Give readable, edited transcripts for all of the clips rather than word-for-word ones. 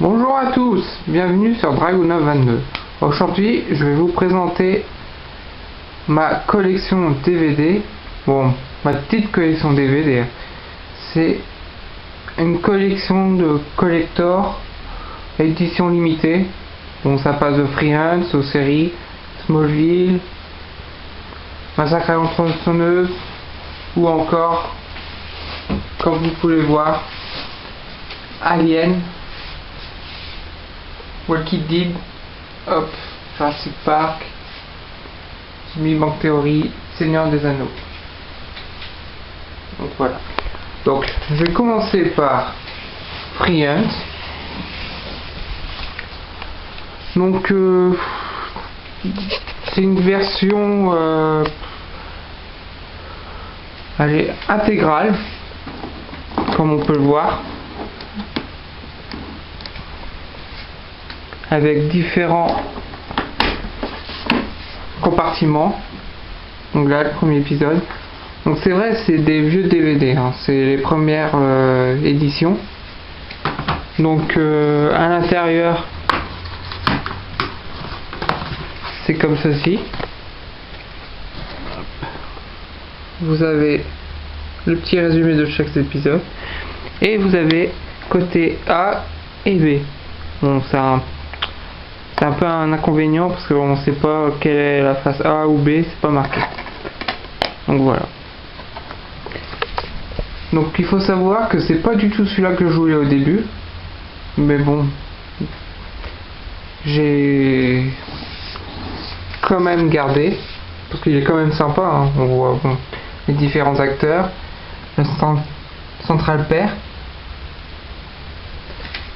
Bonjour à tous, bienvenue sur Dragunov 22. Aujourd'hui, je vais vous présenter ma collection DVD. Bon, ma petite collection DVD. C'est une collection de collector, édition limitée. Bon, ça passe de Freehands aux séries Smallville, Massacre à l'entrepreneuse, ou encore, comme vous pouvez voir, Alien, Walking Dead, hop, Jurassic Park, Big Bang Theory, Seigneur des Anneaux. Donc voilà. Donc je vais commencer par Freehands. Donc c'est une version intégrale, comme on peut le voir, avec différents compartiments. Donc là, le premier épisode. Donc c'est vrai, c'est des vieux DVD, hein. C'est les premières éditions. Donc à l'intérieur, c'est comme ceci. Vous avez le petit résumé de chaque épisode et vous avez côté A et B. Bon, c'est un peu un inconvénient parce qu'on ne sait pas quelle est la face A ou B, c'est pas marqué. Donc voilà. Donc il faut savoir que c'est pas du tout celui-là que je voulais au début, mais bon, j'ai quand même gardé parce qu'il est quand même sympa, hein. On voit bon, les différents acteurs, le central pair.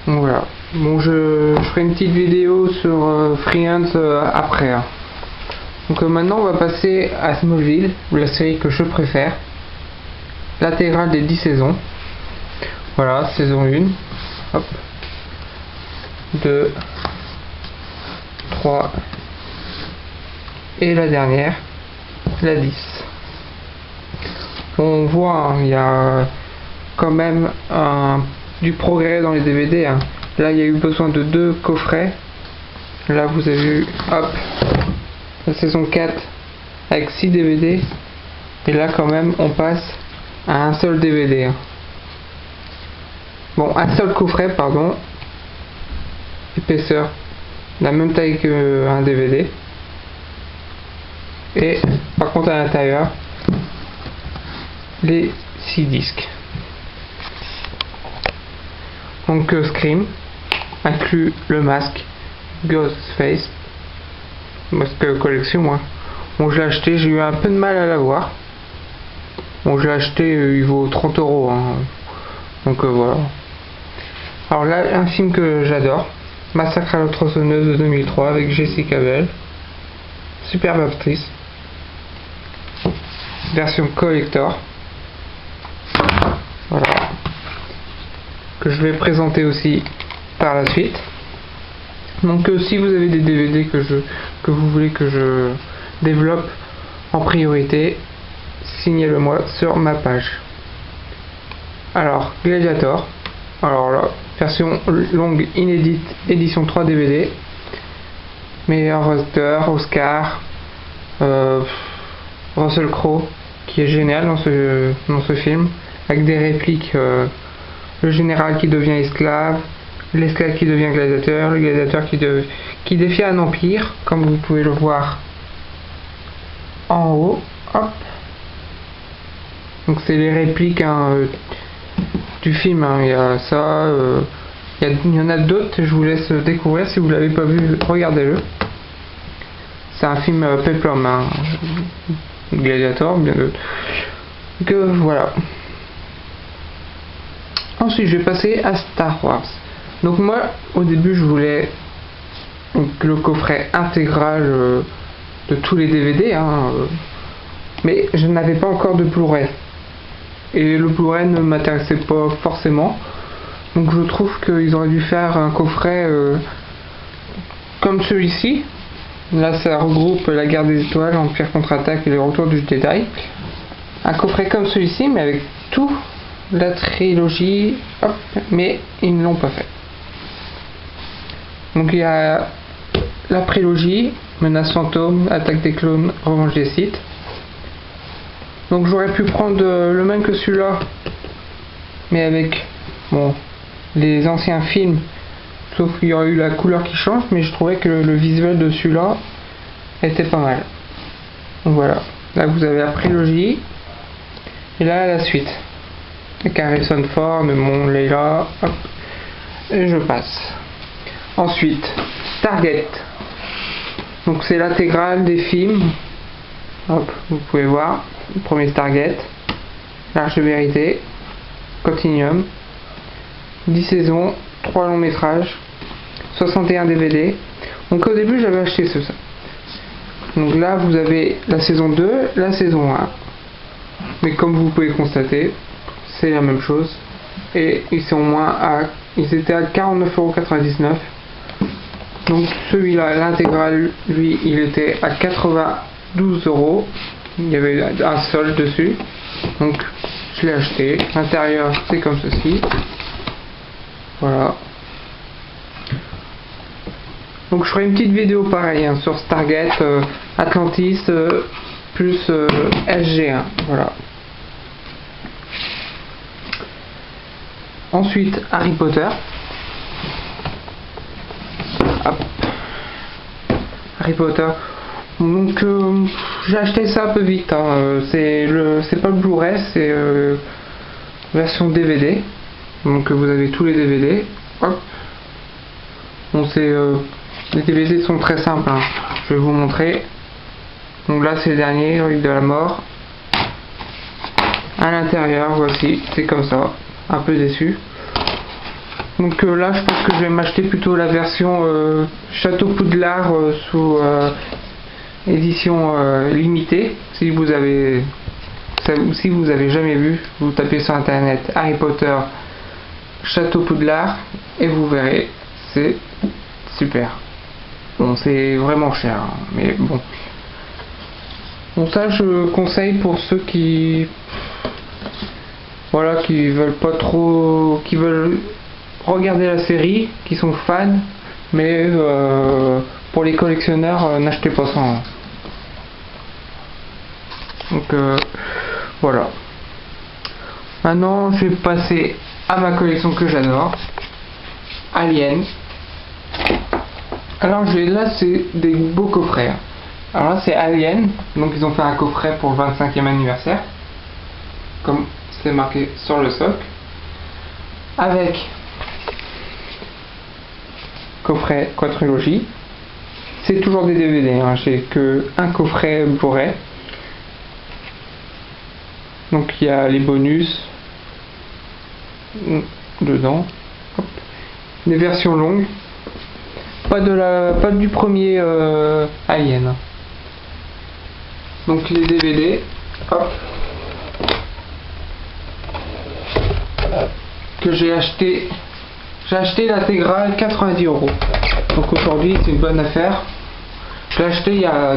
Donc voilà. Bon, je ferai une petite vidéo sur Freehands après, hein. Donc maintenant on va passer à Smallville, la série que je préfère, l'intégrale des 10 saisons. Voilà, saison 1, hop, 2, 3 et la dernière, la 10. On voit, hein, il y a quand même du progrès dans les DVD, hein. Là il y a eu besoin de 2 coffrets. Là vous avez vu, hop, la saison 4 avec 6 DVD. Et là quand même on passe à un seul DVD, hein. Bon, un seul coffret, pardon. Épaisseur, la même taille qu'un DVD. Et par contre à l'intérieur, les 6 disques. Donc Scream inclut le masque Ghostface, masque collection, moi. Bon, je l'ai acheté, j'ai eu un peu de mal à l'avoir. Bon, je l'ai acheté, il vaut 30 €, hein. Donc voilà. Alors là, un film que j'adore, Massacre à l'entrepreneuse de 2003 avec Jessica Biel, superbe actrice, version collector. Voilà, que je vais présenter aussi par la suite. Donc si vous avez des DVD que vous voulez que je développe en priorité, signez-le moi sur ma page. Alors Gladiator, alors là, version longue inédite, édition 3 DVD, meilleur acteur, Oscar, Russell Crowe, qui est génial dans ce film, avec des répliques, le général qui devient esclave, l'esclave qui devient gladiateur, le gladiateur qui défie un empire, comme vous pouvez le voir en haut. Hop. Donc c'est les répliques, hein, du film, hein. Il y a ça, il y en a d'autres, je vous laisse découvrir. Si vous l'avez pas vu, regardez-le. C'est un film péplum, hein. Gladiator, bien d'autres. Donc voilà. Ensuite je vais passer à Star Wars. Donc moi au début je voulais le coffret intégral de tous les DVD, hein, mais je n'avais pas encore de Blu-ray et le Blu-ray ne m'intéressait pas forcément, donc je trouve qu'ils auraient dû faire un coffret comme celui-ci. Là ça regroupe la guerre des étoiles, Empire contre-attaque et le retour du Jedi. Un coffret comme celui-ci mais avec tout la trilogie, hop, mais ils ne l'ont pas fait. Donc il y a la prélogie, Menace fantôme, Attaque des clones, Revanche des Sith. Donc j'aurais pu prendre le même que celui-là, mais avec bon les anciens films, sauf qu'il y aurait eu la couleur qui change, mais je trouvais que le visuel de celui-là était pas mal. Donc voilà, là vous avez la prélogie, et là la suite. Avec Harrison Ford, mon Leila, hop, et je passe. Ensuite, Stargate. Donc c'est l'intégrale des films. Hop, vous pouvez voir. Le premier Stargate, L'Arche de Vérité, Continuum, 10 saisons, 3 longs métrages, 61 DVD. Donc au début j'avais acheté ça. Donc là vous avez la saison 2, la saison 1. Mais comme vous pouvez constater, c'est la même chose. Et ils étaient à 49,99 €. Donc celui-là, l'intégrale, lui, il était à 92 €. Il y avait un solde dessus. Donc je l'ai acheté. L'intérieur, c'est comme ceci. Voilà. Donc je ferai une petite vidéo pareille sur Stargate, Atlantis, plus SG1. Voilà. Ensuite, Harry Potter. Hop. Harry Potter. Donc j'ai acheté ça un peu vite. Hein. C'est pas le Blu-ray, c'est version DVD. Donc vous avez tous les DVD. Hop. Bon, les DVD sont très simples. Hein. Je vais vous montrer. Donc là c'est le dernier, Relique de la mort. À l'intérieur, voici, c'est comme ça. Un peu déçu. Donc là je pense que je vais m'acheter plutôt la version Château Poudlard sous édition limitée. Si vous avez jamais vu, vous tapez sur internet Harry Potter Château Poudlard et vous verrez, c'est super. Bon, c'est vraiment cher, hein, mais bon. Bon, ça je conseille pour ceux qui veulent pas trop, qui veulent regarder la série, qui sont fans, mais pour les collectionneurs, n'achetez pas ça. Hein. Donc voilà. Maintenant, je vais passer à ma collection que j'adore, Alien. Alors là, c'est des beaux coffrets. Alors là, c'est Alien, donc ils ont fait un coffret pour le 25e anniversaire, comme c'est marqué sur le socle, avec coffret quadrilogie. C'est toujours des DVD, hein. J'ai que un coffret Blu-ray. Donc il y a les bonus dedans. Hop. Des versions longues. Pas du premier Alien. Donc les DVD. Hop. Que j'ai acheté. J'ai acheté l'intégrale 90 €. Donc aujourd'hui c'est une bonne affaire. Je l'ai acheté il y a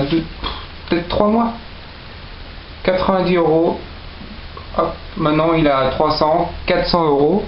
peut-être 3 mois. 90 €. Hop, maintenant il est à 300, 400 €.